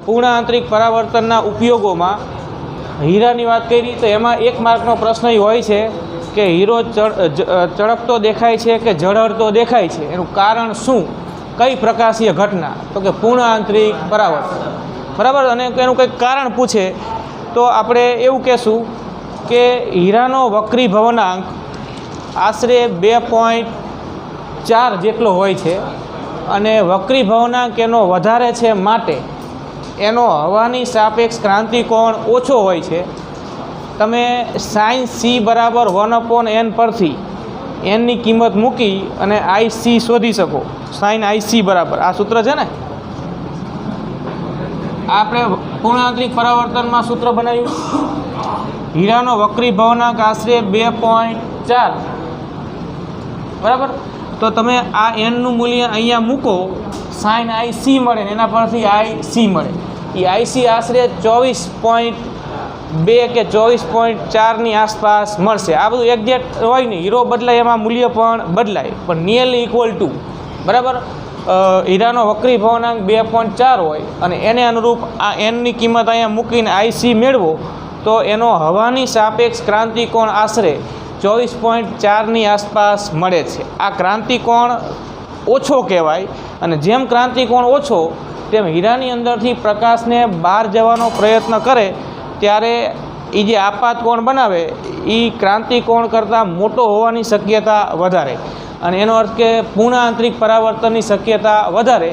પૂર્ણ આંતરિક પરાવર્તનના ઉપયોગોમાં હીરાની વાત કરી તો એમાં 1 માર્કનો પ્રશ્ન હોય છે કે હીરો ચળકતો દેખાય છે કે ઝળહળતો દેખાય છે, એનું કારણ શું, કઈ પ્રકાશીય ઘટના? તો કે પૂર્ણ આંતરિક પરાવર્તન, બરાબર. અને એનું કંઈક કારણ પૂછે તો આપણે એવું કહેશું કે હીરાનો વક્રીભવનાંક આશરે 2.4 જેટલો હોય છે અને વક્રીભવનાંક એનો વધારે છે માટે એનો હવાની સાપેક્ષ ક્રાંતિકોણ ઓછો હોય છે. તમે sin c બરાબર 1/n પરથી nની કિંમત મૂકી અને IC શોધી શકો. sin IC બરાબર આ સૂત્ર છે ને, આપણે પૂર્ણ આંતરિક પરાવર્તનમાં સૂત્ર બનાવ્યું. હીરાનો વક્રીભવનાંક આશરે 2.4, બરાબર. તો તમે આ nનું મૂલ્ય અહીંયા મૂકો, sin IC મળે ને એના પરથી IC મળે. એ IC આશરે 24.2 કે 24.4ની આસપાસ મળશે. આ બધું એક્ઝેક્ટ હોય નહીં, હીરો બદલાય એમાં મૂલ્ય પણ બદલાય, પણ નિયરલી ઇક્વલ ટુ, બરાબર. હીરાનો વક્રીભવનાંક 2.4 હોય અને એને અનુરૂપ આ nની કિંમત અહીંયા મૂકીને IC મેળવો તો એનો હવાની સાપેક્ષ ક્રાંતિકોણ આશરે 24.4ની આસપાસ મળે છે. આ ક્રાંતિકોણ ઓછો કહેવાય અને જેમ ક્રાંતિકોણ ઓછો તેમ હીરાની અંદરથી પ્રકાશને બહાર જવાનો પ્રયત્ન કરે ત્યારે એ જે આપાત કોણ બનાવે એ ક્રાંતિકોણ કરતાં મોટો હોવાની શક્યતા વધારે, અને એનો અર્થ કે પૂર્ણ આંતરિક પરાવર્તનની શક્યતા વધારે.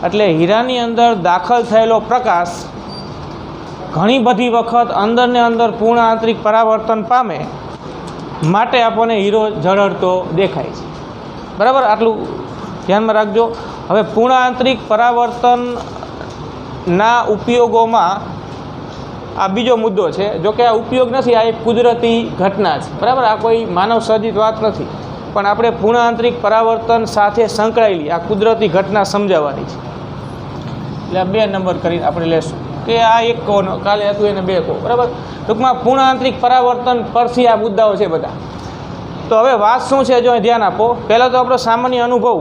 એટલે હીરાની અંદર દાખલ થયેલો પ્રકાશ ઘણી બધી વખત અંદરને અંદર પૂર્ણ આંતરિક પરાવર્તન પામે માટે આપણને હીરો ઝળહળતો દેખાય છે, બરાબર. આટલું ધ્યાનમાં રાખજો. હવે પૂર્ણ આંતરિક પરાવર્તનના ઉપયોગોમાં આ બીજો મુદ્દો છે. જો કે આ ઉપયોગ નથી, આ એક કુદરતી ઘટના છે, બરાબર. આ કોઈ માનવ સર્જિત વાત નથી, પણ આપણે પૂર્ણ આંતરિક પરાવર્તન સાથે સંકળાયેલી આ કુદરતી ઘટના સમજાવવાની છે. એટલે આ 2 નંબર કરીને આપણે લેશું કે આ 1 કહો, કાલે હતું એને 2 કહો, બરાબર. ટૂંકમાં પૂર્ણ આંતરિક પરાવર્તન પરથી આ મુદ્દાઓ છે બધા. તો હવે વાત શું છે જો ધ્યાન આપો. પહેલાં તો આપણો સામાન્ય અનુભવ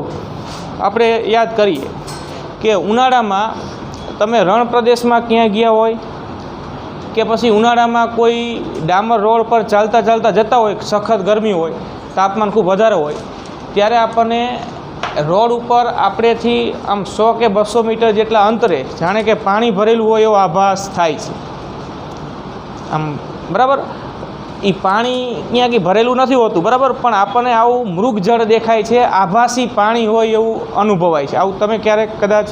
આપણે યાદ કરીએ કે ઉનાળામાં તમે રણ પ્રદેશમાં ક્યાંય ગયા હોય કે પછી ઉનાળામાં કોઈ ડામર રોડ પર ચાલતા ચાલતા જતા હોય, સખત ગરમી હોય, તાપમાન ખૂબ વધારે હોય, ત્યારે આપણને રોડ ઉપર આપણેથી આમ 100 કે 200 મીટર જેટલા અંતરે જાણે કે પાણી ભરેલું હોય એવો આભાસ થાય છે આમ, બરાબર. એ પાણી ક્યાંય ભરેલું નથી હોતું, બરાબર, પણ આપણને આવું મૃગજળ દેખાય છે, આભાસી પાણી હોય એવું અનુભવાય છે. આવું તમે ક્યારેક કદાચ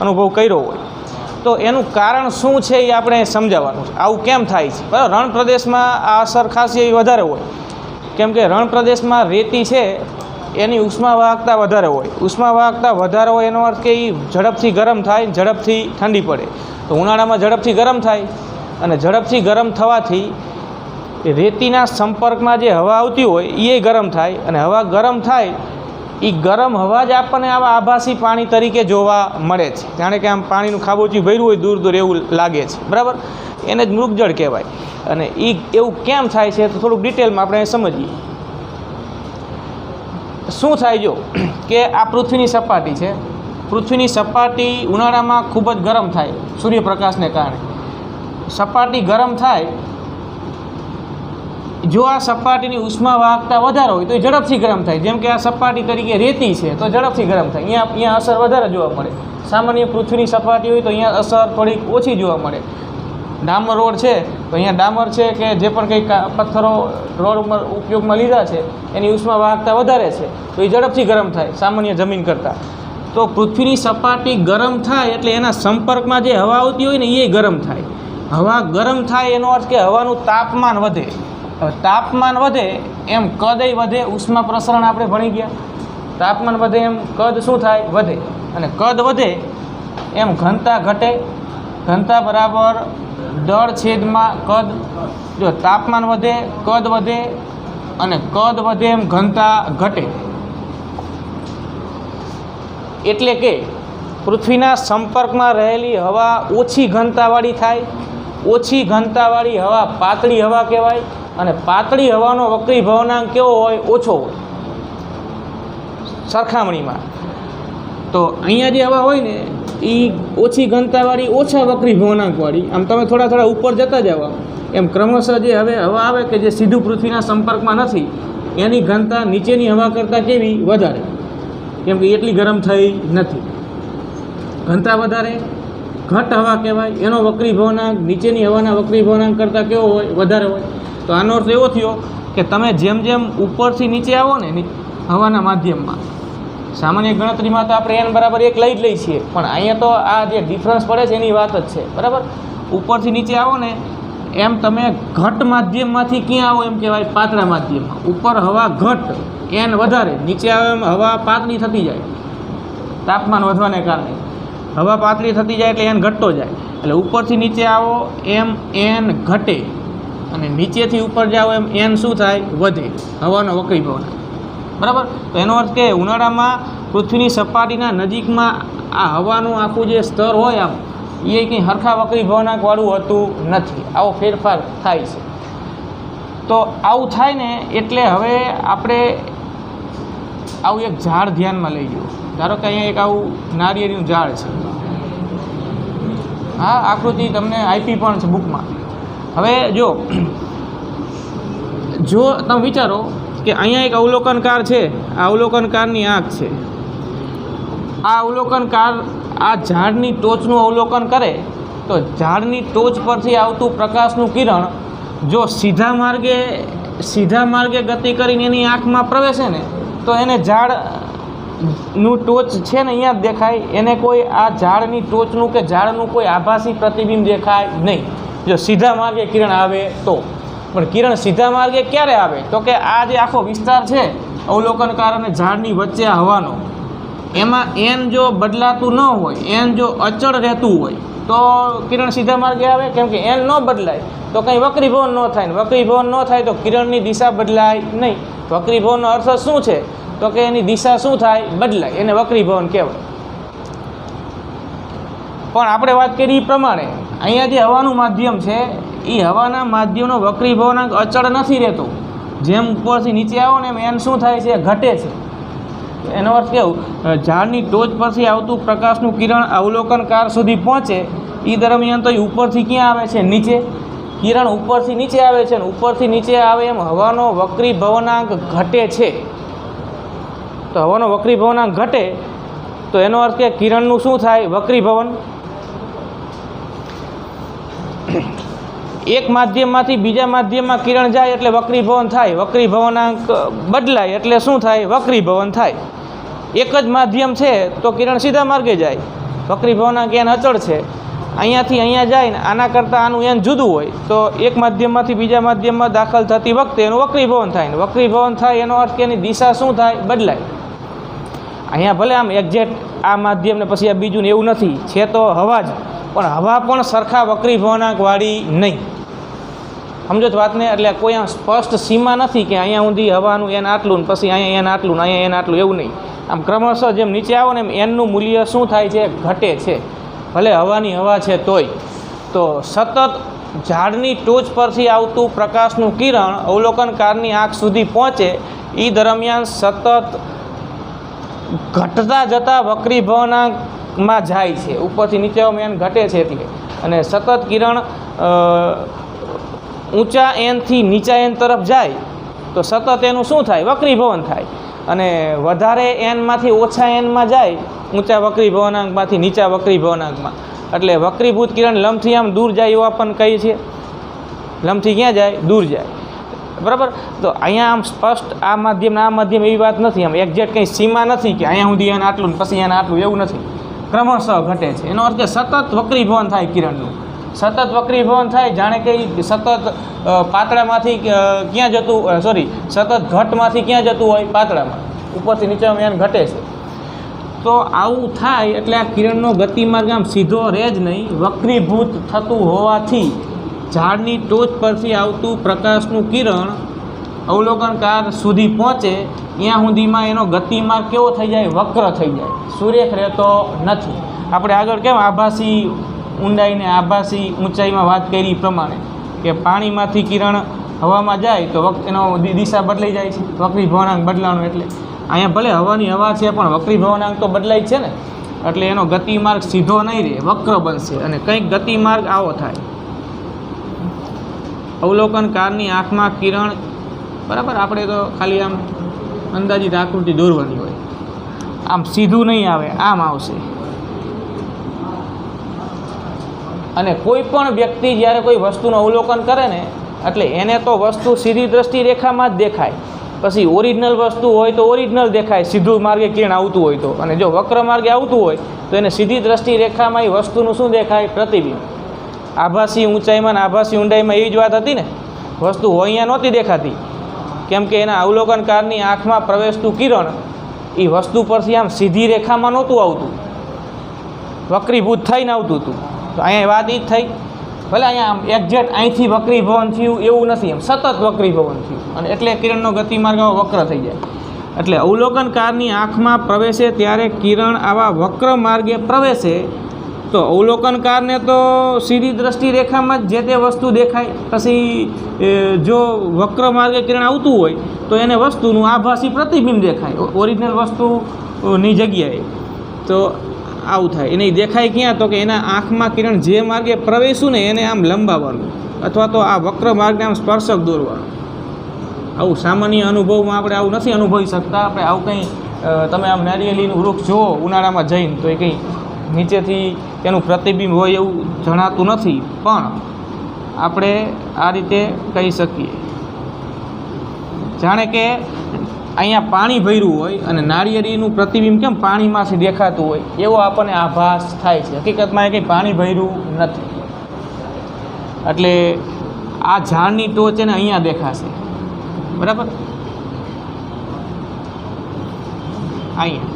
અનુભવ કર્યો હોય તો એનું કારણ શું છે એ આપણે સમજાવવાનું છે. આવું કેમ થાય છે, બરાબર. રણ પ્રદેશમાં આ અસર ખાસી એવી વધારે હોય, કેમ કે રણ પ્રદેશમાં રેતી છે એની ઉષ્માવાહકતા વધારે હોય. ઉષ્માવાહકતા વધારે હોય એનો અર્થ કે એ ઝડપથી ગરમ થાય, ઝડપથી ઠંડી પડે. તો ઉનાળામાં ઝડપથી ગરમ થાય અને ઝડપથી ગરમ થવાથી રેતીના સંપર્કમાં જે હવા આવતી હોય એ ગરમ થાય, અને હવા ગરમ થાય એ ગરમ હવા જ આપણને આવા આભાસી પાણી તરીકે જોવા મળે છે. જાણે કે આમ પાણીનું ખાબોચિયું ભર્યું હોય દૂર દૂર એવું લાગે છે, બરાબર. એને જ મૃગજળ કહેવાય. અને એ એવું કેમ થાય છે તો થોડુંક ડિટેલમાં આપણે સમજીએ. શું થાય જો કે આ પૃથ્વીની સપાટી છે. પૃથ્વીની સપાટી ઉનાળામાં ખૂબ જ ગરમ થાય સૂર્યપ્રકાશને કારણે. સપાટી ગરમ થાય, જો આ સપાટીની ઉષ્માવાહકતા વધારે હોય તો એ ઝડપથી ગરમ થાય. જેમ કે આ સપાટી તરીકે રેતી છે તો ઝડપથી ગરમ થાય. અહીંયા અસર વધારે જોવા મળે. સામાન્ય પૃથ્વીની સપાટી હોય તો અહીંયા અસર થોડીક ઓછી જોવા મળે. ડામર રોડ છે તો અહીંયા ડામર છે કે જે પણ કંઈક પથ્થરો રોડ ઉપર ઉપયોગમાં લીધા છે એની ઉષ્માવાહકતા વધારે છે તો એ ઝડપથી ગરમ થાય સામાન્ય જમીન કરતાં. તો પૃથ્વીની સપાટી ગરમ થાય એટલે એના સંપર્કમાં જે હવા આવતી હોય ને એ ગરમ થાય. હવા ગરમ થાય એનો અર્થ કે હવાનું તાપમાન વધે. હવે તાપમાન વધે એમ કદય વધે. ઉષ્મા પ્રસરણ આપણે ભણી ગયા. તાપમાન વધે એમ કદ શું થાય? વધે. અને કદ વધે એમ ઘનતા ઘટે. ઘનતા બરાબર દળ છેદમાં કદ. જો તાપમાન વધે, કદ વધે, અને કદ વધે એમ ઘનતા ઘટે. એટલે કે પૃથ્વીના સંપર્કમાં રહેલી હવા ઓછી ઘનતાવાળી થાય. ઓછી ઘનતાવાળી હવા પાતળી હવા કહેવાય, અને પાતળી હવાનો વક્રીભવનાંક કેવો હોય? ઓછો હોય સરખામણીમાં. તો અહીંયા જે હવા હોય ને એ ઓછી ઘનતાવાળી, ઓછા વક્રી ભવનાંકવાળી, આમ તમે થોડા થોડા ઉપર જતા જાવ એમ ક્રમશઃ જે હવે હવા આવે કે જે સીધું પૃથ્વીના સંપર્કમાં નથી, એની ઘનતા નીચેની હવા કરતાં કેવી? વધારે, કેમ કે એટલી ગરમ થઈ નથી. ઘનતા વધારે, ઘટ હવા કહેવાય, એનો વક્રી ભવનાંક નીચેની હવાના વક્રી ભવનાંક કરતાં કેવો હોય? વધારે હોય. તો આનો અર્થ એવો થયો કે તમે જેમ જેમ ઉપરથી નીચે આવો ને હવાના માધ્યમમાં, સામાન્ય ગણતરીમાં તો આપણે n બરાબર 1 લઈ જ લઈએ છીએ, પણ અહીંયા તો આ જે ડિફરન્સ પડે છે એની વાત જ છે, બરાબર. ઉપરથી નીચે આવો ને એમ તમે ઘટ માધ્યમમાંથી ક્યાં આવો એમ કહેવાય? પાતળા માધ્યમમાં. ઉપર હવા ઘટ, n વધારે, નીચે આવે એમ હવા પાતળી થતી જાય, તાપમાન વધવાને કારણે હવા પાતળી થતી જાય એટલે n ઘટતો જાય. એટલે ઉપરથી નીચે આવો એમ n ઘટે, અને નીચેથી ઉપર જાઓ એમ n શું થાય? વધે, હવાનો વક્રી ભવનાંક, બરાબર. તો એનો અર્થ કે ઉનાળામાં પૃથ્વીની સપાટીના નજીકમાં આ હવાનું આખું જે સ્તર હોય આમ એ કંઈ હરખા વક્રી ભવનાંકવાળું હોતું નથી. આવો ફેરફાર થાય છે. તો આવું થાય ને એટલે હવે આપણે આવું એક ઝાડ ધ્યાનમાં લઈ જવું. ધારો કે અહીંયા એક આવું નારિયેળીનું ઝાડ છે, હા, આકૃતિ તમને આપી પણ છે બુકમાં. હવે જો તમે વિચારો કે અહીંયા એક અવલોકનકાર છે, આ અવલોકનકારની આંખ છે. આ અવલોકનકાર આ ઝાડની ટોચનું અવલોકન કરે તો ઝાડની ટોચ પરથી આવતું પ્રકાશનું કિરણ જો સીધા માર્ગે ગતિ કરીને એની આંખમાં પ્રવેશે ને તો એને ઝાડનું ટોચ છે ને અહીંયા જ દેખાય, એને કોઈ આ ઝાડની ટોચનું કે ઝાડનું કોઈ આભાસી પ્રતિબિંબ દેખાય નહીં, જો સીધા માર્ગે કિરણ આવે તો. પણ કિરણ સીધા માર્ગે ક્યારે આવે? તો કે આ જે આખો વિસ્તાર છે અવલોકનકાર અને ઝાડની વચ્ચે આ હવાનો, એમાં n જો બદલાતું ન હોય, n જો અચળ રહેતું હોય તો કિરણ સીધા માર્ગે આવે. કેમ કે n ન બદલાય તો કંઈ વક્રીભવન ન થાય, ને વક્રીભવન ન થાય તો કિરણની દિશા બદલાય નહીં. વક્રીભવનનો અર્થ શું છે? તો કે એની દિશા શું થાય? બદલાય, એને વક્રીભવન કહેવાય. પણ આપણે વાત કરી એ પ્રમાણે અહીંયા જે હવાનું માધ્યમ છે એ હવાના માધ્યમનો વક્રી ભવનાંક અચળ નથી રહેતો. જેમ ઉપરથી નીચે આવો ને એમ n શું થાય છે? ઘટે છે. એનો અર્થ કેવું? ઝાડની ટોચ પરથી આવતું પ્રકાશનું કિરણ અવલોકનકાર સુધી પહોંચે એ દરમિયાન તો એ ઉપરથી ક્યાં આવે છે? નીચે. કિરણ ઉપરથી નીચે આવે છે ને ઉપરથી નીચે આવે એમ હવાનો વક્રી ભવનાંક ઘટે છે. તો હવાનો વક્રી ભવનાંક ઘટે તો એનો અર્થ કે કિરણનું શું થાય? વક્રીભવન. એક માધ્યમમાંથી બીજા માધ્યમમાં કિરણ જાય એટલે વક્રીભવન થાય, વક્રીભવનાંક બદલાય એટલે શું થાય? વક્રીભવન થાય. એક જ માધ્યમ છે તો કિરણ સીધા માર્ગે જાય, વક્રીભવનાંક n અચળ છે. અહીંયાથી અહીંયા જાય ને આના કરતાં આનું n જુદું હોય તો એક માધ્યમમાંથી બીજા માધ્યમમાં દાખલ થતી વખતે એનું વક્રીભવન થાય, ને વક્રીભવન થાય એનો અર્થ કે એની દિશા શું થાય? બદલાય. અહીંયા ભલે આમ એક્ઝેક્ટ આ માધ્યમ ને પછી આ બીજું ને એવું નથી, છે તો હવા જ, પણ હવા પણ સરખા વક્રી ભવનાંકવાળી નહીં. સમજો તો વાતને? એટલે કોઈ આમ સ્પષ્ટ સીમા નથી કે અહીંયા સુધી હવાનું n આટલું ને પછી અહીંયા n આટલું ને અહીંયા n આટલું, એવું નહીં. આમ ક્રમશઃ જેમ નીચે આવો ને એમ nનું મૂલ્ય શું થાય છે? ઘટે છે. ભલે હવાની હવા છે તોય. તો સતત ઝાડની ટોચ પરથી આવતું પ્રકાશનું કિરણ અવલોકનકારની આંખ સુધી પહોંચે એ દરમિયાન સતત ઘટતા જતા વક્રી ભવનાંકમાં જાય છે. ઉપરથી નીચે n ઘટે છે એટલે, અને સતત કિરણ ઊંચા nથી નીચા n તરફ જાય તો સતત એનું શું થાય? વક્રીભવન થાય. અને વધારે nમાંથી ઓછા nમાં જાય, ઊંચા વક્રી ભવનાંકમાંથી નીચા વક્રી ભવનાંકમાં, એટલે વક્રીભૂત કિરણ લંબથી આમ દૂર જાય એવું આપણને કહીએ છીએ. લંબથી ક્યાં જાય? દૂર જાય, બરાબર. તો અહીંયા આમ સ્પષ્ટ આ માધ્યમ એવી વાત નથી, આમ એક્ઝેક્ટ કંઈ સીમા નથી કે અહીંયા સુધી એને આટલું ને પછી એને આટલું, એવું નથી. ક્રમશઃ ઘટે છે. એનો અર્થ કે સતત વક્રીભવન થાય કિરણનું, સતત વક્રીભવન થાય. જાણે કે સતત પાતળામાંથી ક્યાં જતું, સતત ઘટમાંથી ક્યાં જતું હોય? પાતળામાં. ઉપરથી નીચે એને ઘટે છે. તો આવું થાય એટલે આ કિરણનો ગતિમાર્ગ આમ સીધો રહે જ નહીં, વક્રીભૂત થતું હોવાથી ઝાડની ટોચ પરથી આવતું પ્રકાશનું કિરણ અવલોકનકાર સુધી પહોંચે ત્યાં સુધીમાં એનો ગતિમાર્ગ કેવો થઈ જાય? વક્ર થઈ જાય, સુરેખ રહેતો નથી. આપણે આગળ કેમ આભાસી ઊંડાઈને આભાસી ઊંચાઈમાં વાત કરી પ્રમાણે કે પાણીમાંથી કિરણ હવામાં જાય તો એનો દિશા બદલાઈ જાય છે, વક્રી ભવનાંક બદલાવાનો. એટલે અહીંયા ભલે હવાની હવા છે પણ વક્રી ભવનાંક તો બદલાય જ છે ને. એટલે એનો ગતિમાર્ગ સીધો નહીં રહે, વક્ર બનશે અને કંઈક ગતિમાર્ગ આવો થાય. અવલોકનકારની આંખમાં કિરણ, બરાબર, આપણે તો ખાલી આમ અંદાજિત આકૃતિ દોરવાની હોય, આમ સીધું નહીં આવે, આમ આવશે. અને કોઈ પણ વ્યક્તિ જ્યારે કોઈ વસ્તુનું અવલોકન કરે ને એટલે એને તો વસ્તુ સીધી દ્રષ્ટિ રેખામાં જ દેખાય. પછી ઓરિજિનલ વસ્તુ હોય તો ઓરિજિનલ દેખાય, સીધું માર્ગે કિરણ આવતું હોય તો. અને જો વક્ર માર્ગે આવતું હોય તો એને સીધી દ્રષ્ટિ રેખામાં એ વસ્તુનું શું દેખાય? પ્રતિબિંબ. આભાસી ઊંચાઈમાં આભાસી ઊંડાઈમાં એવી જ વાત હતી ને, વસ્તુ હોય અહીંયા નહોતી દેખાતી, કેમ કે એના અવલોકનકારની આંખમાં પ્રવેશતું કિરણ એ વસ્તુ પરથી આમ સીધી રેખામાં નહોતું આવતું, વક્રીભૂત થઈને આવતું હતું. તો અહીંયા વાત એ જ થઈ, ભલે અહીંયા આમ એક્ઝેક્ટ અહીંથી વક્રીભવન થયું એવું નથી, એમ સતત વક્રીભવન થયું, અને એટલે કિરણનો ગતિમાર્ગ આવો વક્ર થઈ જાય. એટલે અવલોકનકારની આંખમાં પ્રવેશે ત્યારે કિરણ આવા વક્ર માર્ગે પ્રવેશે તો અવલોકનકારને તો સીધી દ્રષ્ટિ રેખામાં જ જે તે વસ્તુ દેખાય. પછી જો વક્ર માર્ગે કિરણ આવતું હોય તો એને વસ્તુનું આભાસી પ્રતિબિંબ દેખાય ઓરિજિનલ વસ્તુની જગ્યાએ. તો આવું થાય. એને દેખાય ક્યાં? તો કે એના આંખમાં કિરણ જે માર્ગે પ્રવેશ્યું ને એને આમ લંબાવવાનું, અથવા તો આ વક્ર માર્ગને આમ સ્પર્શક દોરવાનું. આવું સામાન્ય અનુભવમાં આપણે આવું નથી અનુભવી શકતા. આપણે આવું કંઈ તમે આમ નારિયેળીનું વૃક્ષ જુઓ ઉનાળામાં જઈને તો એ કંઈ નીચેથી તેનું પ્રતિબિંબ હોય એવું જણાતું નથી, પણ આપણે આ રીતે કહી શકીએ. જાણે કે અહીંયા પાણી ભર્યું હોય અને નાળિયેરીનું પ્રતિબિંબ કેમ પાણીમાંથી દેખાતું હોય એવો આપણને આભાસ થાય છે. હકીકતમાં એ કંઈ પાણી ભર્યું નથી. એટલે આ ઝાડની ટોચ એને અહીંયા દેખાશે, બરાબર, અહીંયા.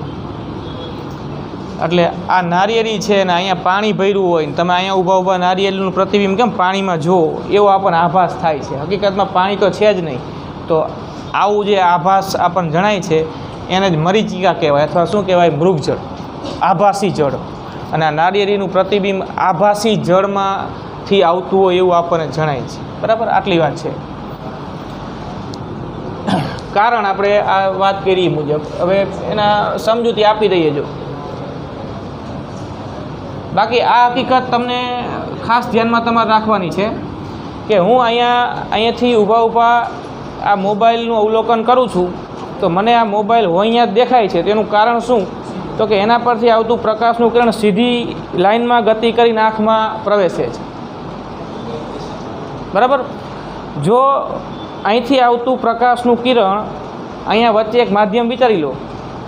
એટલે આ નારિયેળી છે ને અહીંયા પાણી ભર્યું હોય ને તમે અહીંયા ઊભા ઊભા નારિયેળીનું પ્રતિબિંબ કેમ પાણીમાં જુઓ એવો આપણને આભાસ થાય છે. હકીકતમાં પાણી તો છે જ નહીં. તો આવું જે આભાસ આપણને જણાય છે એને જ મરીચિકા કહેવાય, અથવા શું કહેવાય? મૃગજળ, આભાસી જળ. અને આ નારિયેળીનું પ્રતિબિંબ આભાસી જળમાંથી આવતું હોય એવું આપણને જણાય છે, બરાબર. આટલી વાત છે. કારણ આપણે આ વાત કરી મુજબ હવે એના સમજૂતી આપી દઈએ. જો બાકી આ હકીકત તમને ખાસ ધ્યાનમાં તમારે રાખવાની છે કે હું અહીંયાથી ઊભા આ મોબાઈલનું અવલોકન કરું છું તો મને આ મોબાઈલ હોય અહીંયા જ દેખાય છે. તેનું કારણ શું? તો કે એના પરથી આવતું પ્રકાશનું કિરણ સીધી લાઇનમાં ગતિ કરીને આંખમાં પ્રવેશે છે, બરાબર. જો અહીંથી આવતું પ્રકાશનું કિરણ અહીંયા વચ્ચે એક માધ્યમ વિચારી લો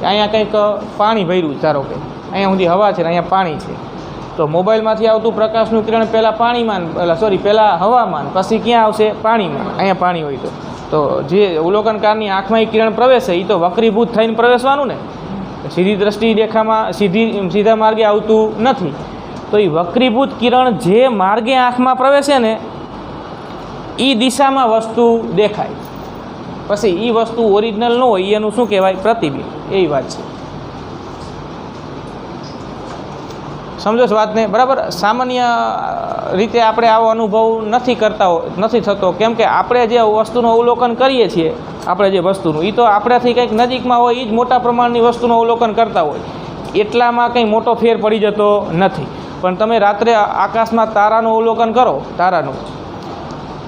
કે અહીંયા કંઈક પાણી ભર્યું, ધારો કે અહીંયા સુધી હવા છે ને અહીંયા પાણી છે, તો મોબાઈલમાંથી આવતું પ્રકાશનું કિરણ પહેલાં પાણીમાં, પહેલાં હવામાં, પછી ક્યાં આવશે? પાણીમાં. અહીંયા પાણી હોય તો જે અવલોકનકારની આંખમાં એ કિરણ પ્રવેશે એ તો વક્રીભૂત થઈને પ્રવેશવાનું ને, સીધી દ્રષ્ટિ રેખામાં સીધા માર્ગે આવતું નથી. તો એ વક્રીભૂત કિરણ જે માર્ગે આંખમાં પ્રવેશે ને એ દિશામાં વસ્તુ દેખાય. પછી એ વસ્તુ ઓરિજિનલ ન હોય એનું શું કહેવાય? પ્રતિબિંબ. એવી વાત છે. સમજો છો વાતને, બરાબર. સામાન્ય રીતે આપણે આવો અનુભવ નથી થતો, કેમ કે આપણે જે વસ્તુનું અવલોકન કરીએ છીએ, આપણે જે વસ્તુનું એ તો આપણાથી કંઈક નજીકમાં હોય એ જ મોટા પ્રમાણની વસ્તુનું અવલોકન કરતા હોય, એટલામાં કંઈ મોટો ફેર પડી જતો નથી. પણ તમે રાત્રે આકાશમાં તારાનું અવલોકન કરો, તારાનું,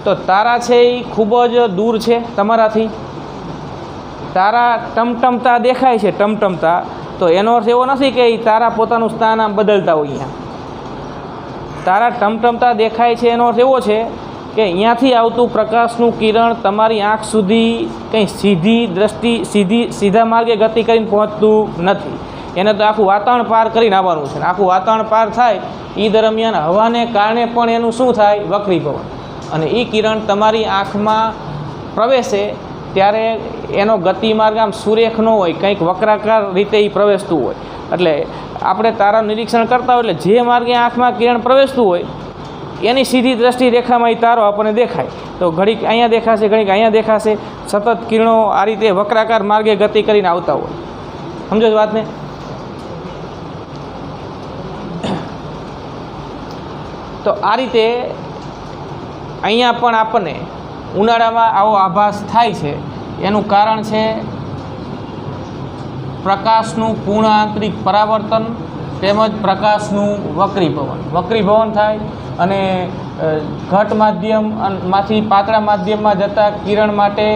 તો તારા છે એ ખૂબ જ દૂર છે તમારાથી. તારા ટમટમતા દેખાય છે, ટમટમતા, તો એનો અર્થ એવો નથી કે એ તારા પોતાનું સ્થાન આમ બદલતા હોય. અહીંયા તારા ટમટમતા દેખાય છે એનો અર્થ એવો છે કે અહીંયાથી આવતું પ્રકાશનું કિરણ તમારી આંખ સુધી કંઈ સીધા માર્ગે ગતિ કરીને પહોંચતું નથી. એને તો આખું વાતાવરણ પાર કરીને આવવાનું છે. આખું વાતાવરણ પાર થાય એ દરમિયાન હવાને કારણે પણ એનું શું થાય? વક્રીભવન. અને એ કિરણ તમારી આંખમાં પ્રવેશે ત્યારે એનો ગતિમાર્ગ આમ સુરેખ ન હોય, કંઈક વક્રાકાર રીતે એ પ્રવેશતું હોય. એટલે આપણે તારાનું નિરીક્ષણ કરતા હોય એટલે જે માર્ગે આંખમાં કિરણ પ્રવેશતું હોય એની સીધી દ્રષ્ટિ રેખામાં એ તારો આપણને દેખાય. તો ઘડીક અહીંયા દેખાશે, ઘડીક અહીંયા દેખાશે. સતત કિરણો આ રીતે વક્રાકાર માર્ગે ગતિ કરીને આવતા હોય. સમજો છો વાતને? તો આ રીતે અહીંયા પણ આપણને ઉનાળામાં આવો આભાસ થાય છે. એનું કારણ છે પ્રકાશનું પૂર્ણ આંતરિક પરાવર્તન તેમજ પ્રકાશનું વક્રીભવન થાય અને ઘટ માધ્યમમાંથી પાતળા માધ્યમમાં જતા કિરણ માટે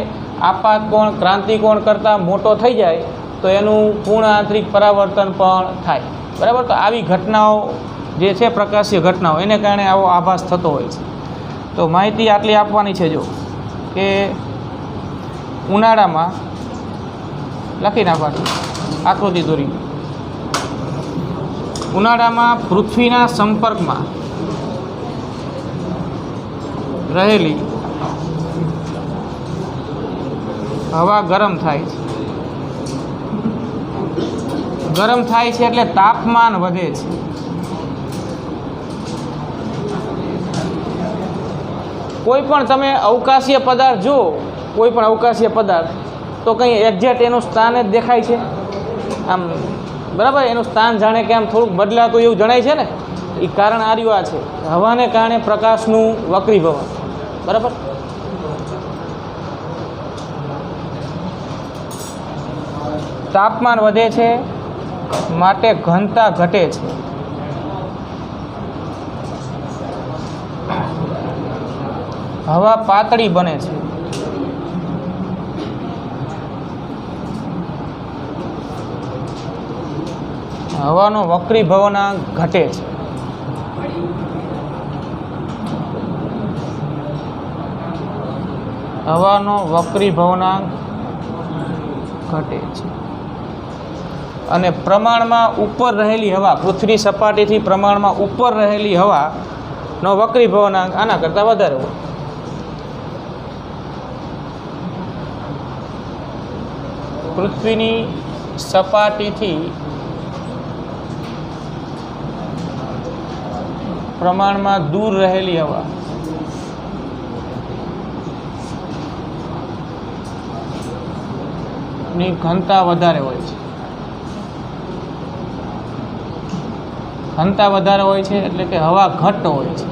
આપાત કોણ ક્રાંતિકોણ કરતાં મોટો થઈ જાય તો એનું પૂર્ણ આંતરિક પરાવર્તન પણ થાય, બરાબર. તો આવી ઘટનાઓ જે છે પ્રકાશીય ઘટનાઓ એને કારણે આવો આભાસ થતો હોય છે. તો માહિતી આટલી આપવાની છે જો કે ઉનાળામાં લખી નાખવાની આકૃતિ દોરી. ઉનાળામાં પૃથ્વીના સંપર્કમાં રહેલી હવા ગરમ થાય છે એટલે તાપમાન વધે છે. કોઈ પણ તમે અવકાશીય પદાર્થ જુઓ, કોઈ પણ અવકાશીય પદાર્થ તો કંઈ એક્ઝેક્ટ એનું સ્થાન જ દેખાય છે આમ, બરાબર. એનું સ્થાન જાણે કે આમ થોડુંક બદલાતું એવું જણાય છે ને, એ કારણ આ રહ્યું છે હવાને કારણે પ્રકાશનું વક્રીભવન, બરાબર. તાપમાન વધે છે માટે ઘનતા ઘટે છે. હવા પાતળી બને છે. હવાનો વક્રીભવનાંક ઘટે છે. હવાનો વક્રીભવનાંક ઘટે છે. અને પ્રમાણમાં ઉપર રહેલી હવા, પૃથ્વીની સપાટીથી પ્રમાણમાં ઉપર રહેલી હવાનો વક્રીભવનાંક આના કરતાં વધારે હોય. પૃથ્વીની સપાટીથી પ્રમાણમાં દૂર રહેલી હવા ની ઘનતા વધારે હોય છે. ઘનતા વધારે હોય છે એટલે કે હવા ઘટ્ટ હોય છે.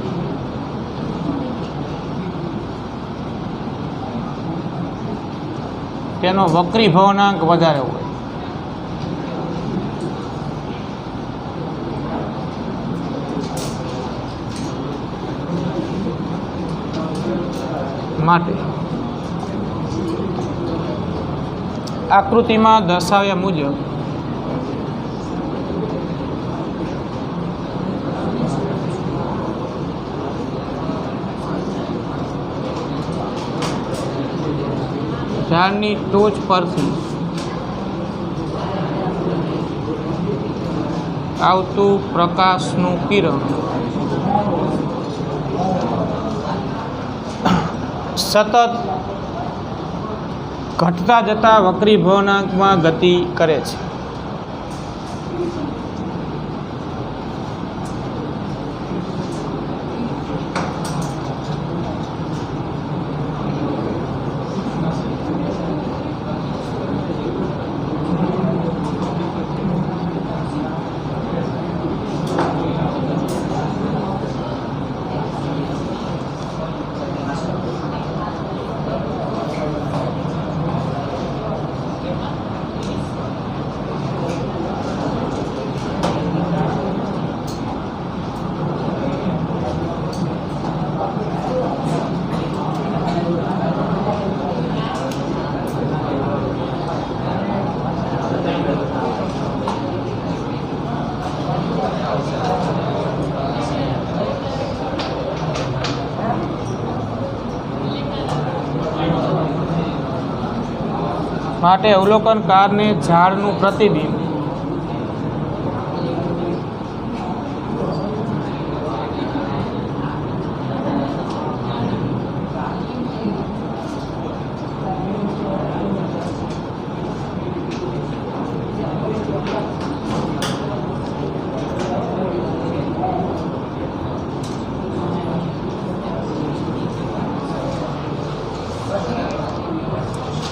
તેનો વક્રીભવનાંક વધારે હોય. માટે આકૃતિમાં દર્શાવ્યા મુજબ ઝાડની ટોચ પરથી આવતું પ્રકાશનું કિરણ સતત ઘટતા જતા વક્રીભવનાંકમાં ગતિ કરે છે. માટે અવલોકનકારને ઝાડનું પ્રતિબિંબ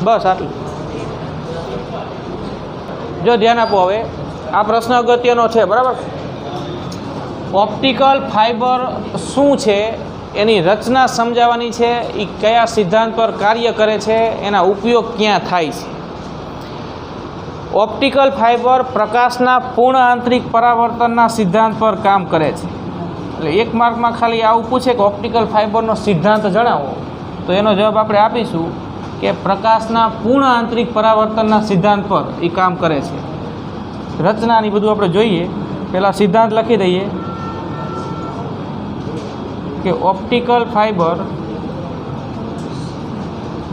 બસ આટલું. જો ધ્યાન આપો, હવે આ પ્રશ્ન અગત્યનો છે, બરાબર. ઓપ્ટિકલ ફાઇબર શું છે, એની રચના સમજાવવાની છે, એ કયા સિદ્ધાંત પર કાર્ય કરે છે, એના ઉપયોગ ક્યાં થાય છે. ઓપ્ટિકલ ફાઇબર પ્રકાશના પૂર્ણ આંતરિક પરાવર્તનના સિદ્ધાંત પર કામ કરે છે. એટલે એક માર્કમાં ખાલી આવું પૂછે કે ઓપ્ટિકલ ફાઇબરનો સિદ્ધાંત જણાવો, તો એનો જવાબ આપણે આપીશું કે પ્રકાશના પૂર્ણ આંતરિક પરાવર્તનના સિદ્ધાંત પર એ કામ કરે છે. રચનાની બધું આપણે જોઈએ. પહેલાં સિદ્ધાંત લખી દઈએ કે ઓપ્ટિકલ ફાઇબર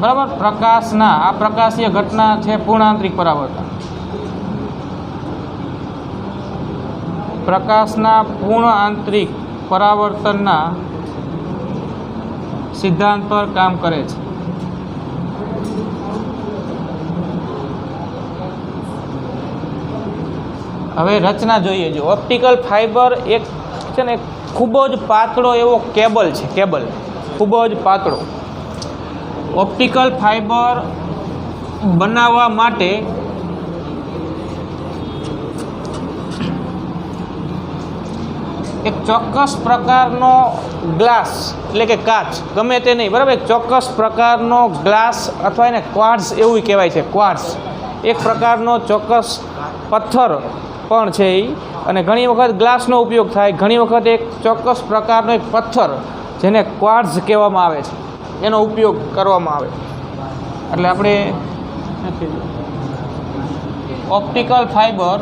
બરાબર પ્રકાશના આ પ્રકાશીય ઘટના છે પૂર્ણ આંતરિક પરાવર્તન. પ્રકાશના પૂર્ણ આંતરિક પરાવર્તનના સિદ્ધાંત પર કામ કરે છે. હવે રચના જોઈએ. જો ઓપ્ટિકલ ફાઇબર એક છે ને ખૂબ જ પાતળો એવો કેબલ છે. કેબલ ખૂબ જ પાતળો. ઓપ્ટિકલ ફાઇબર બનાવવા માટે એક ચોક્કસ પ્રકારનો ગ્લાસ એટલે કે કાચ ગમે તે નહીં બરાબર, એક ચોક્કસ પ્રકારનો ગ્લાસ અથવા એને ક્વાર્ટઝ એવું કહેવાય છે. ક્વાર્ટઝ એક પ્રકારનો ચોક્કસ પથ્થર પણ છે એ, અને ઘણી વખત ગ્લાસનો ઉપયોગ થાય, ઘણી વખત એક ચોક્કસ પ્રકારનો એક પથ્થર જેને ક્વાર્ટઝ કહેવામાં આવે છે એનો ઉપયોગ કરવામાં આવે. એટલે આપણે ઓપ્ટિકલ ફાઇબર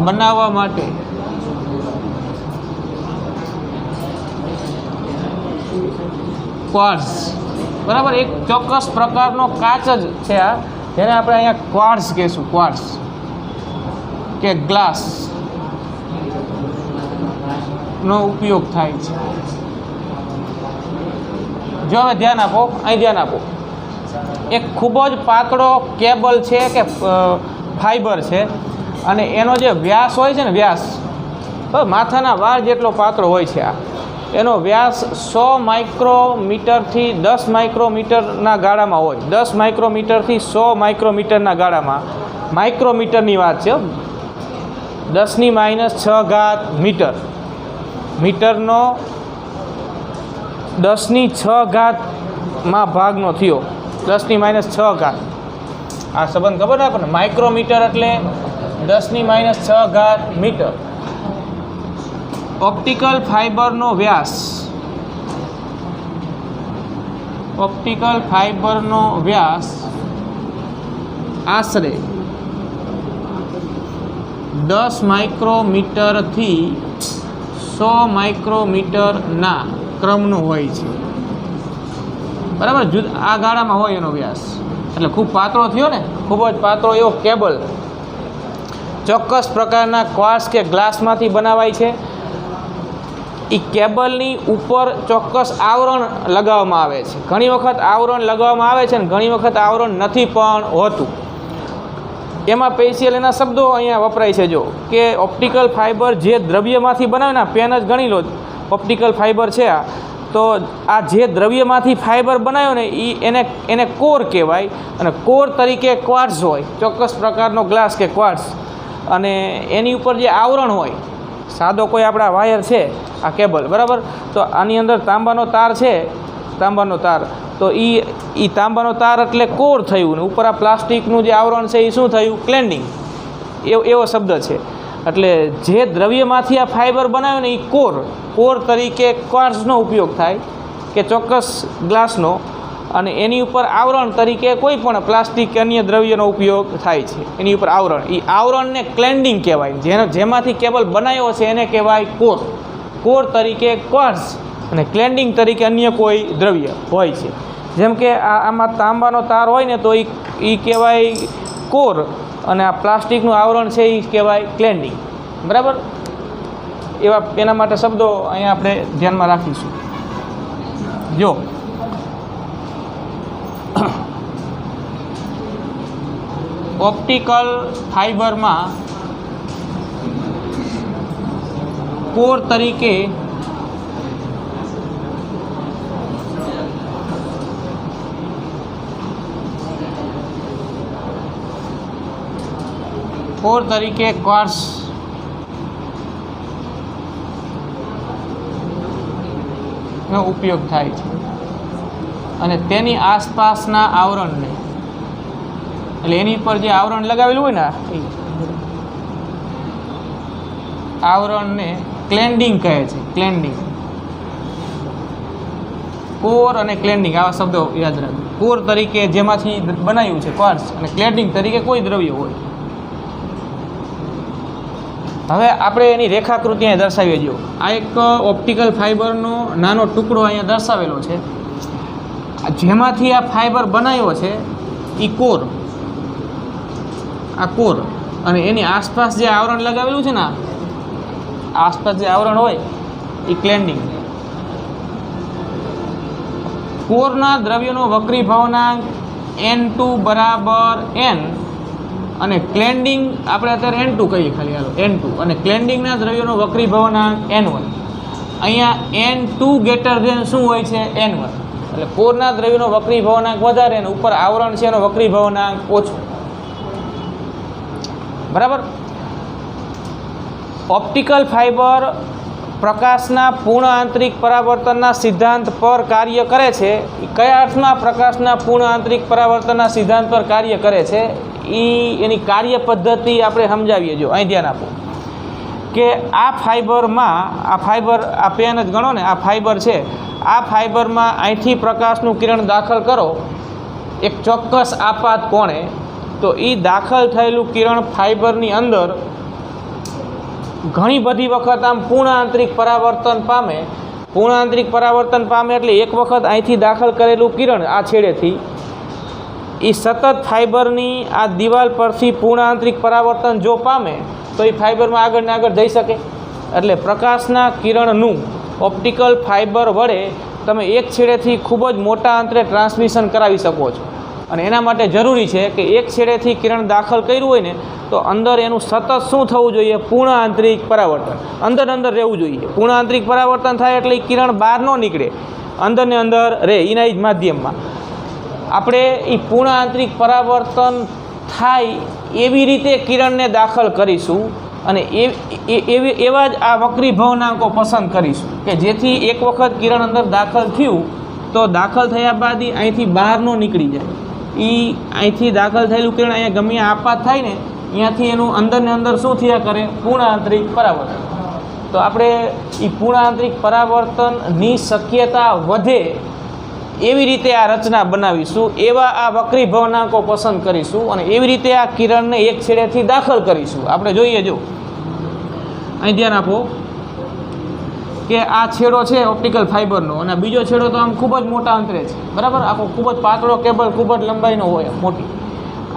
બનાવવા માટે ક્વાર્ટઝ બરાબર એક ચોક્કસ પ્રકારનો કાચ જ છે આ, જેને આપણે અહીંયા ક્વાર્ટઝ કહીશું. ક્વાર્ટઝ કે ગ્લાસ નો ઉપયોગ થાય છે. જો હવે ધ્યાન આપો, અહીં ધ્યાન આપો. એક ખૂબ જ પાતળો કેબલ છે કે ફાઈબર છે, અને એનો જે વ્યાસ હોય છે ને, વ્યાસ માથાના વાળ જેટલો પાતળો હોય છે. આ એનો વ્યાસ 100 માઇક્રોમીટરથી 10 માઇક્રોમીટરના ગાળામાં હોય. 10 માઇક્રોમીટરથી 100 માઇક્રોમીટરના ગાળામાં. માઇક્રોમીટરની વાત છે, 10⁻⁶ મીટર. મીટરનો 10⁶ ભાગનો થયો. 10⁻⁶. આ સંબંધ ખબર ને આપણને? માઇક્રોમીટર એટલે 10⁻⁶ મીટર. ઓપ્ટિકલ ફાઇબરનો વ્યાસ, ઓપ્ટિકલ ફાઇબરનો વ્યાસ આશરે 10 માઇક્રોમીટરથી 100 માઇક્રોમીટરના ક્રમનો હોય છે બરાબર. આ ગાળામાં હોય એનો વ્યાસ. એટલે ખૂબ પાતળો થયો ને, ખૂબ જ પાતળો એવો કેબલ ચોક્કસ પ્રકારના ક્વાર્ટઝ કે ગ્લાસમાંથી બનાવાય છે. એ કેબલની ઉપર ચોક્કસ આવરણ લગાવવામાં આવે છે. ઘણી વખત આવરણ લગાવવામાં આવે છે ને ઘણી વખત આવરણ નથી પણ હોતું. એમાં સ્પેશિયલ એના શબ્દો અહીંયા વપરાય છે. જો કે ઓપ્ટિકલ ફાઇબર જે દ્રવ્યમાંથી બનાવે ને, પેન જ ગણી લો, ઓપ્ટિકલ ફાઇબર છે આ, તો આ જે દ્રવ્યમાંથી ફાઇબર બનાવ્યો ને એને કોર કહેવાય. અને કોર તરીકે ક્વાર્ટઝ હોય, ચોક્કસ પ્રકારનો ગ્લાસ કે ક્વાર્ટઝ, અને એની ઉપર જે આવરણ હોય, સાદો કોઈ આપણા વાયર છે આ કેબલ બરાબર, તો આની અંદર તાંબાનો તાર છે, તાંબાનો તાર, તો એ તાંબાનો તાર એટલે કોર થયું, ને ઉપર આ પ્લાસ્ટિકનું જે આવરણ છે એ શું થયું? ક્લેન્ડિંગ. એવો શબ્દ છે. એટલે જે દ્રવ્યમાંથી આ ફાઇબર બનાવ્યો ને એ કોર તરીકે ક્વાર્ટઝનો ઉપયોગ થાય કે ચોક્કસ ગ્લાસનો, અને એની ઉપર આવરણ તરીકે કોઈ પણ પ્લાસ્ટિક કે અન્ય દ્રવ્યનો ઉપયોગ થાય છે. એની ઉપર આવરણ, એ આવરણને ક્લેન્ડિંગ કહેવાય. જેમાંથી કેબલ બનાવ્યો છે એને કહેવાય કોર. કોર તરીકે ક્વાર્ટઝ અને ક્લેન્ડિંગ તરીકે અન્ય કોઈ દ્રવ્ય હોય છે. જેમ કે આમાં તાંબાનો તાર હોય ને તો એ કહેવાય કોર, અને આ પ્લાસ્ટિકનું આવરણ છે એ કહેવાય ક્લેન્ડિંગ બરાબર. એના માટે શબ્દો અહીંયા આપણે ધ્યાનમાં રાખીશું. જો ઓપ્ટિકલ ફાઇબરમાં કોર તરીકે ક્વાર્ટઝ નો ઉપયોગ થાય છે, અને તેની આસપાસના આવરણને એટલે એની પર જે આવરણ લગાવેલું હોય ને એ આવરણને ક્લેન્ડિંગ કહે છે. ક્લેન્ડિંગ, કોર અને ક્લેન્ડિંગ આવા શબ્દો યાદ રાખજો. કોર તરીકે જેમાંથી બનાવ્યું છે ક્વાર્ટઝ, અને ક્લેન્ડિંગ તરીકે કોઈ દ્રવ્ય હોય. હવે આપણે એની રેખાકૃતિ અહીંયા દર્શાવીએ. જો આ એક ઓપ્ટિકલ ફાઇબરનો નાનો ટુકડો અહીંયા દર્શાવેલો છે, જેમાંથી આ ફાઇબર બનાવ્યો છે એ કોર. આ કોર અને એની આસપાસ જે આવરણ લગાવેલું છે ને, આસપાસ જે આવરણ હોય એ ક્લેન્ડિંગ. કોરના દ્રવ્યનો વક્રીભાવનાંક N2 બરાબર N અને ક્લેન્ડિંગ આપણે અત્યારે N2 કહીએ ખાલી, હાલો N2, અને ક્લેન્ડિંગના દ્રવ્યોનો વક્રીભાવનાંક N1. અહીંયા N2 ગ્રેટર ધેન શું હોય છે? N1. એટલે કોરના દ્રવ્યનો વક્રીભાવનાંક વધારે અને ઉપર આવરણ છે એનો વક્રીભાવનાંક ઓછો. બરાબર. ઓપ્ટિકલ ફાઇબર પ્રકાશના પૂર્ણ આંતરિક પરાવર્તનના સિદ્ધાંત પર કાર્ય કરે છે. કયા અર્થમાં પ્રકાશના પૂર્ણ આંતરિક પરાવર્તનના સિદ્ધાંત પર કાર્ય કરે છે એની કાર્ય પદ્ધતિ આપણે સમજાવીએ. જો અહીં ધ્યાન આપો કે આ ફાઇબરમાં, આ ફાઇબર, આ પેન જ ગણો ને, આ ફાઇબર છે. આ ફાઇબરમાં અહીંથી પ્રકાશનું કિરણ દાખલ કરો એક ચોક્કસ આપાત કોણે, તો એ દાખલ થયેલું કિરણ ફાઇબરની અંદર ઘણી બધી વખત આમ પૂર્ણ આંતરિક પરાવર્તન પામે. પૂર્ણ આંતરિક પરાવર્તન પામે એટલે એક વખત અહીંથી દાખલ કરેલું કિરણ આ છેડેથી એ સતત ફાઇબરની આ દિવાલ પરથી પૂર્ણ આંતરિક પરાવર્તન જો પામે તો એ ફાઇબરમાં આગળ ને આગળ જઈ શકે. એટલે પ્રકાશના કિરણનું ઓપ્ટિકલ ફાઇબર વડે તમે એક છેડેથી ખૂબ જ મોટા અંતરે ટ્રાન્સમિશન કરાવી શકો છો. અને એના માટે જરૂરી છે કે એક છેડેથી કિરણ દાખલ કર્યું હોય ને તો અંદર એનું સતત શું થવું જોઈએ? પૂર્ણ આંતરિક પરાવર્તન. અંદર રહેવું જોઈએ. પૂર્ણ આંતરિક પરાવર્તન થાય એટલે કિરણ બહાર ન નીકળે, અંદર ને અંદર રહે એના જ માધ્યમમાં. આપણે એ પૂર્ણ આંતરિક પરાવર્તન થાય એવી રીતે કિરણને દાખલ કરીશું અને એવા જ આ વક્રીભાવનાંકો પસંદ કરીશું કે જેથી એક વખત કિરણ અંદર દાખલ થયું તો દાખલ થયા બાદ એ અહીંથી બહાર ન નીકળી જાય. એ અહીંથી દાખલ થયેલું કિરણ અહીંયા ગમે આપાત થાય ને અહીંયાથી એનું અંદર ને અંદર શું થયા કરે? પૂર્ણ આંતરિક પરાવર્તન. તો આપણે એ પૂર્ણ આંતરિક પરાવર્તનની શક્યતા વધે એવી રીતે આ રચના બનાવીશું, એવા આ વક્રીભાવનાંકો પસંદ કરીશું અને એવી રીતે આ કિરણને એક છેડેથી દાખલ કરીશું. આપણે જોઈએ, જો અહીં ધ્યાન આપો કે આ છેડો છે ઓપ્ટિકલ ફાઇબરનો અને બીજો છેડો તો આમ ખૂબ જ મોટા અંતરે છે. બરાબર. આખો ખૂબ જ પાતળો કેબલ, ખૂબ જ લંબાઈનો હોય મોટી.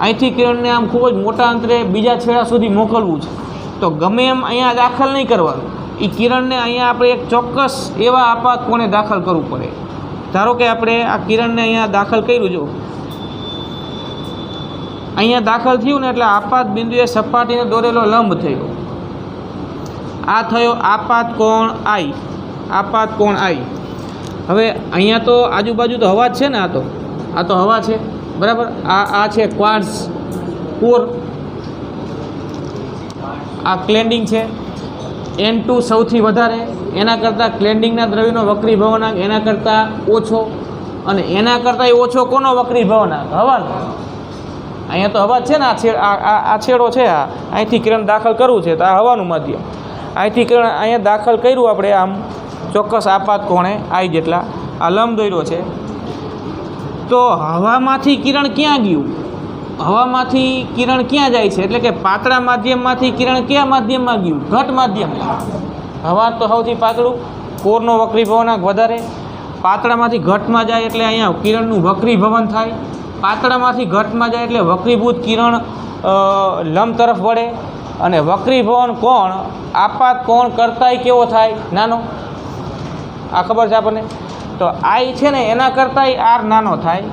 અહીંથી કિરણને આમ ખૂબ જ મોટા અંતરે બીજા છેડા સુધી મોકલવું છે તો ગમે એમ અહીંયા દાખલ નહીં કરવાનું. એ કિરણને અહીંયા આપણે એક ચોક્કસ એવા આપાત કોણે દાખલ કરવું પડે. ધારો કે આપણે આ કિરણને અહીંયા દાખલ કર્યું, જો અહીંયા દાખલ થયું ને એટલે આપાત બિંદુએ સપાટીને દોરેલો લંબ થયો. આ થયો આપાત કોણ I. આપાત કોણ I. હવે અહીંયા તો આજુબાજુ તો હવા જ છે ને, આ તો હવા છે. બરાબર. આ છે ક્વાર્ટઝ કોર, આ ક્લેન્ડિંગ છે. N2 સૌથી વધારે, એના કરતાં ક્લેન્ડિંગના દ્રવ્યનો વક્રીભાવનાંક એના કરતાં ઓછો, અને એના કરતાં ઓછો કોનો વક્રીભાવનાંક? હવાનો. અહીંયા તો હવા જ છે ને, આ છેડો છે, અહીંથી કિરણ દાખલ કરવું છે તો આ હવાનું માધ્યમ. અહીંથી કિરણ અહીંયા દાખલ કર્યું આપણે આમ ચોક્કસ આપાત કોણે I જેટલા, આ લંબ દોર્યો છે. તો હવામાંથી કિરણ ક્યાં ગયું? હવામાંથી કિરણ ક્યાં જાય છે? એટલે કે પાતળા માધ્યમમાંથી કિરણ કયા માધ્યમમાં ગયું? ઘટ માધ્યમમાં. હવા તો સૌથી પાતળું, કોરનો વક્રીભાવનાંક વધારે. પાતળામાંથી ઘટમાં જાય એટલે અહીંયા કિરણનું વક્રીભવન થાય. પાતળામાંથી ઘટમાં જાય એટલે વક્રીભૂત કિરણ લંબ તરફ વળે અને વક્રીભવન કોણ આપાત કોણ કરતાંય કેવો થાય? નાનો. આ ખબર છે આપણને. તો I છે ને એના કરતાંય R નાનો થાય.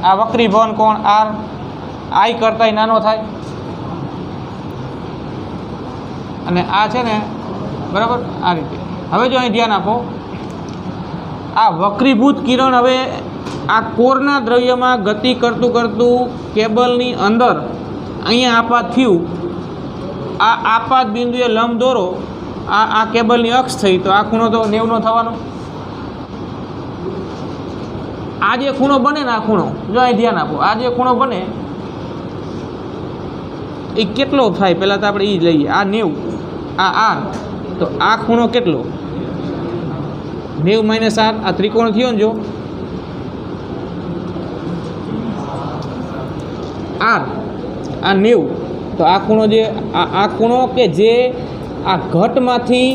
આ વક્રીભવન કોણ R I કરતાંય નાનો થાય. અને આ છે ને, બરાબર, આ રીતે. હવે જો અહીં ધ્યાન આપો, આ વક્રીભૂત કિરણ હવે આ કોરના દ્રવ્યમાં ગતિ કરતું કેબલની અંદર અહીંયા આપાત થયું. આ આપાત બિંદુએ લંબ દોરો, આ કેબલની અક્ષ થઈ તો આ ખૂણો તો 90 થવાનો. આ જે ખૂણો બને ને, આ ખૂણો જો અહીં ધ્યાન આપો, આ જે ખૂણો બને એ કેટલો થાય પહેલાં તો આપણે એ લઈએ, આ 90, આ આર, તો આ ખૂણો કેટલો 90 - આર, આ ત્રિકોણ થયો ને જો આર, આ 90, તો આ ખૂણો જે આ ખૂણો કે જે આ ઘટમાંથી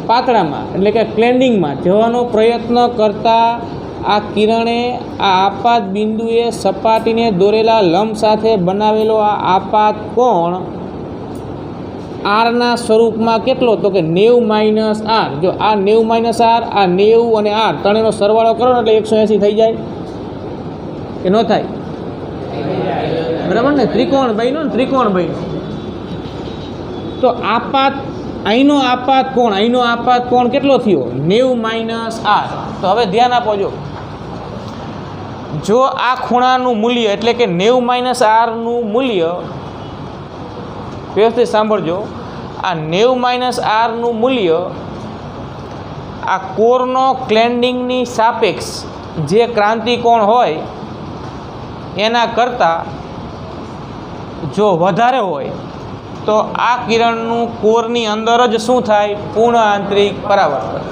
પાતળામાં એટલે કે ક્લેન્ડિંગમાં જવાનો પ્રયત્ન કરતા આ કિરણે આ આપાત બિંદુએ સપાટીને દોરેલા લંબ સાથે બનાવેલો આ આપાત કોણ આરના સ્વરૂપમાં કેટલો, તો કે 90 - આર. જો આ 90 - આર, આ 90 અને આર ત્રણેયનો સરવાળો કરો ને એટલે 180 થઈ જાય કે ન થાય? બરાબર ને? ત્રિકોણ બન્યો ને, ત્રિકોણ બન્યો. તો આપાત અહીંનો આપાત કોણ કેટલો થયો 90 - આર. તો હવે ધ્યાન આપો, જો આ ખૂણાનું મૂલ્ય એટલે કે 90 - આરનું મૂલ્ય, વ્યવસ્થિત સાંભળજો, આ 90 - આરનું મૂલ્ય આ કોરનો ક્લેન્ડિંગની સાપેક્ષ જે ક્રાંતિકોણ હોય એના કરતાં જો વધારે હોય તો આ કિરણનું કોરની અંદર જ શું થાય? પૂર્ણ આંતરિક પરાવર્તન.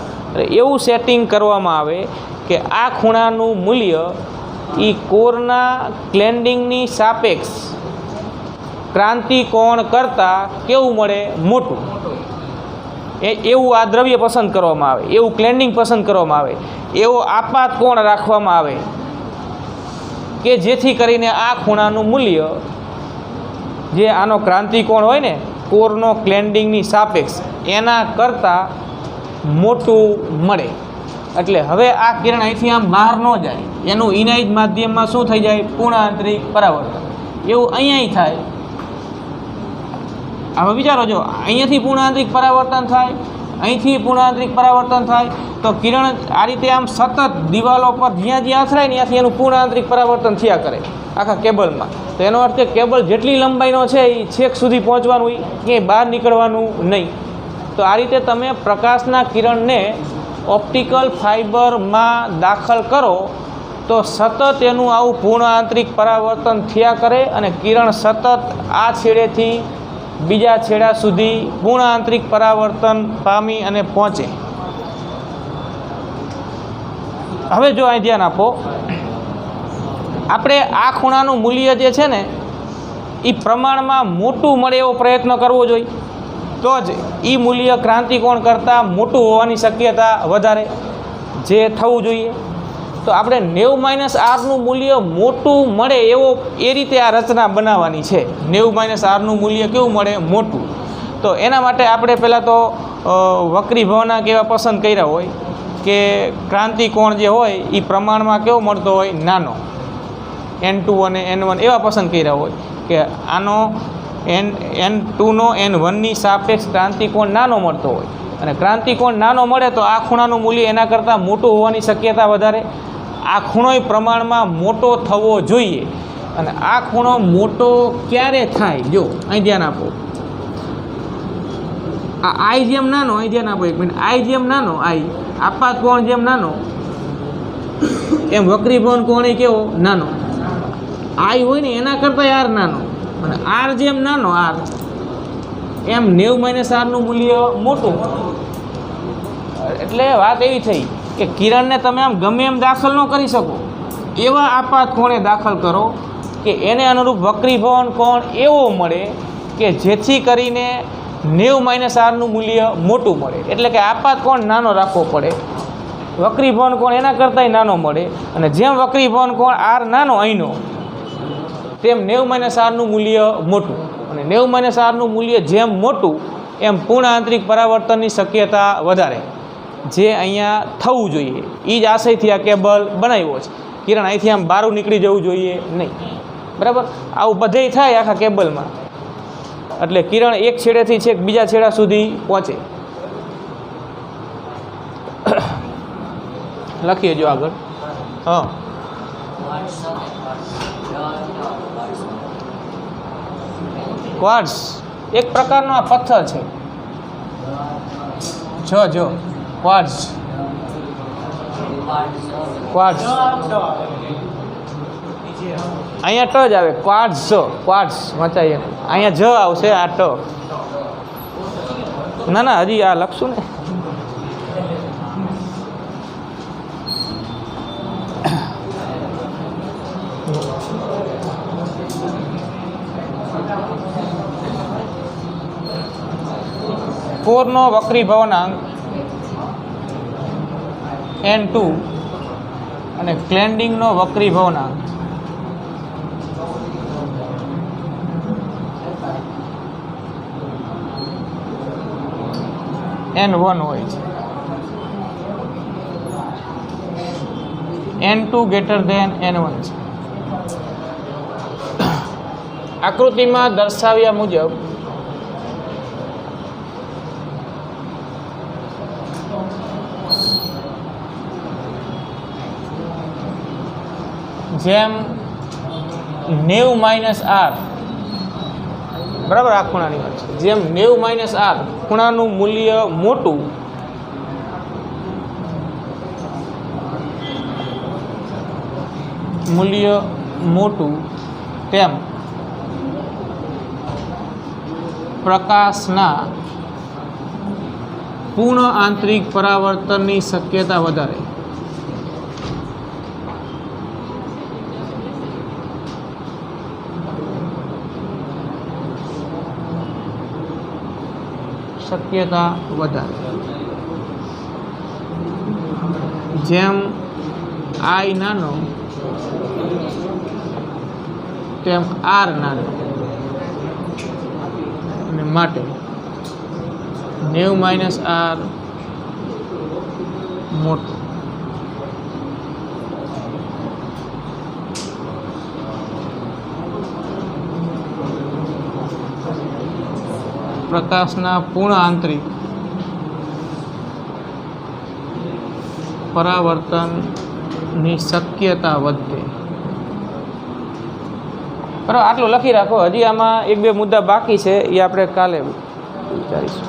એવું સેટિંગ કરવામાં આવે કે આ ખૂણાનું મૂલ્ય એ કોરના ક્લેન્ડિંગની સાપેક્ષ ક્રાંતિકોણ કરતાં કેવું મળે? મોટું. એવું આ દ્રવ્ય પસંદ કરવામાં આવે, એવું ક્લેન્ડિંગ પસંદ કરવામાં આવે, એવો આપાત કોણ રાખવામાં આવે કે જેથી કરીને આ ખૂણાનું મૂલ્ય જે આનો ક્રાંતિકોણ હોય ને કોરનો ક્લેન્ડિંગની સાપેક્ષ એના કરતાં મોટું મળે. એટલે હવે આ કિરણ અહીંથી આમ બહાર ન જાય, એનું ઇનાઇજ માધ્યમમાં શું થઈ જાય? પૂર્ણ આંતરિક પરાવર્તન. એવું અહીંયા થાય. હવે વિચારો, જો અહીંયાથી પૂર્ણ આંતરિક પરાવર્તન થાય, અહીંથી પૂર્ણ આંતરિક પરાવર્તન થાય, તો કિરણ આ રીતે આમ સતત દિવાલો પર જ્યાં જ્યાં અથડાય ને ત્યાંથી એનું પૂર્ણ આંતરિક પરાવર્તન થયા કરે આખા કેબલમાં. તો એનો અર્થ કે કેબલ જેટલી લંબાઈનો છે એ છેક સુધી પહોંચવાનું હોય, ક્યાંય બહાર નીકળવાનું નહીં. તો આ રીતે તમે પ્રકાશના કિરણને ઓપ્ટિકલ ફાઇબરમાં દાખલ કરો તો સતત એનું આવું પૂર્ણ આંતરિક પરાવર્તન થયા કરે અને કિરણ સતત આ છેડેથી બીજા છેડા સુધી પૂર્ણ આંતરિક પરાવર્તન પામી અને પહોંચે. હવે જો અહીં ધ્યાન આપો, આપણે આ ખૂણાનું મૂલ્ય જે છે ને એ પ્રમાણમાં મોટું મળે એવો પ્રયત્ન કરવો જોઈએ, તો જ એ મૂલ્ય ક્રાંતિકોણ કરતાં મોટું હોવાની શક્યતા વધારે જે થવું જોઈએ. તો આપણે 90 - આરનું મૂલ્ય મોટું મળે એવો એ રીતે આ રચના બનાવવાની છે. 90 - આરનું મૂલ્ય કેવું મળે? મોટું. તો એના માટે આપણે પહેલાં તો વક્રીભાવના કેવા પસંદ કર્યા હોય કે ક્રાંતિકોણ જે હોય એ પ્રમાણમાં કેવો મળતો હોય? નાનો. N2 અને N1 એવા પસંદ કર્યા હોય કે આનો N2નો N1ની સાપેક્ષ ક્રાંતિકોણ નાનો મળતો હોય, અને ક્રાંતિકોણ નાનો મળે તો આ ખૂણાનું મૂલ્ય એના કરતાં મોટું હોવાની શક્યતા વધારે. આ ખૂણોય પ્રમાણમાં મોટો થવો જોઈએ. અને આ ખૂણો મોટો ક્યારે થાય? જો અહીં ધ્યાન આપો, આ આઈ જેમ નાનો, અહીં ધ્યાન આપો એક મિનિટ, આઈ જેમ નાનો, આઈ આપાત કોણ જેમ નાનો એમ વક્રીભવન કોણ કેવો? નાનો. આઈ હોય ને એના કરતાં આર નાનો, અને આર જેમ નાનો આર એમ 90 - આરનું મૂલ્ય મોટું. એટલે વાત એવી થઈ કે કિરણને તમે આમ ગમે એમ દાખલ ન કરી શકો, એવા આપાત કોણે દાખલ કરો કે એને અનુરૂપ વક્રીભવન કોણ એવો મળે કે જેથી કરીને 90 - આરનું મૂલ્ય મોટું મળે. એટલે કે આપાત કોણ નાનો રાખવો પડે, વક્રીભવન કોણ એના કરતાંય નાનો મળે, અને જેમ વક્રીભવન કોણ આર નાનો અહીંનો તેમ 90 - આરનું મૂલ્ય મોટું. અને 90 - આરનું મૂલ્ય જેમ મોટું એમ પૂર્ણ આંતરિક પરાવર્તનની શક્યતા વધારે, જે અહીંયા થવું જોઈએ. એ જ આશયથી આ કેબલ બનાવ્યો છે. કિરણ અહીંથી આમ બહાર નીકળી જવું જોઈએ નહીં. બરાબર? આવું બધેય થાય આખા કેબલમાં, એટલે કિરણ એક છેડેથી છેક બીજા છેડા સુધી પહોંચે. લખીએ જો આગળ. હા, ક્વાર્ટઝ એક પ્રકારનો આ પથ્થર છે. જો ક્વાર્ટઝ ક્વાર્ટઝ અહીંયા ટ જ આવે ક્વાર્ટઝ વંચાય અહીંયા જ આવશે આ ટ ના ના હજી આ લખશું ને કોરનો વક્રી ભવનાંક N2 અને ક્લેન્ડિંગનો વક્રી ભવનાંક N1 હોય છે. N2 greater than N1 છે. આકૃતિમાં દર્શાવ્યા મુજબ જેમ 90 - R બરાબર આ ખૂણાની વાત છે જેમ 90 - R ખૂણાનું મૂલ્ય મોટું તેમ પ્રકાશના પૂર્ણ આંતરિક પરાવર્તનની શક્યતા વધારે. જેમ I નાનો તેમ R નાનો અને માટે 90 - R મોટું. પ્રકાશના પૂર્ણ આંતરિક પરાવર્તનની શક્યતા વધે. બરાબર આટલું લખી રાખો. હજી આમાં 1-2 મુદ્દા બાકી છે એ આપણે કાલે વિચારીશું.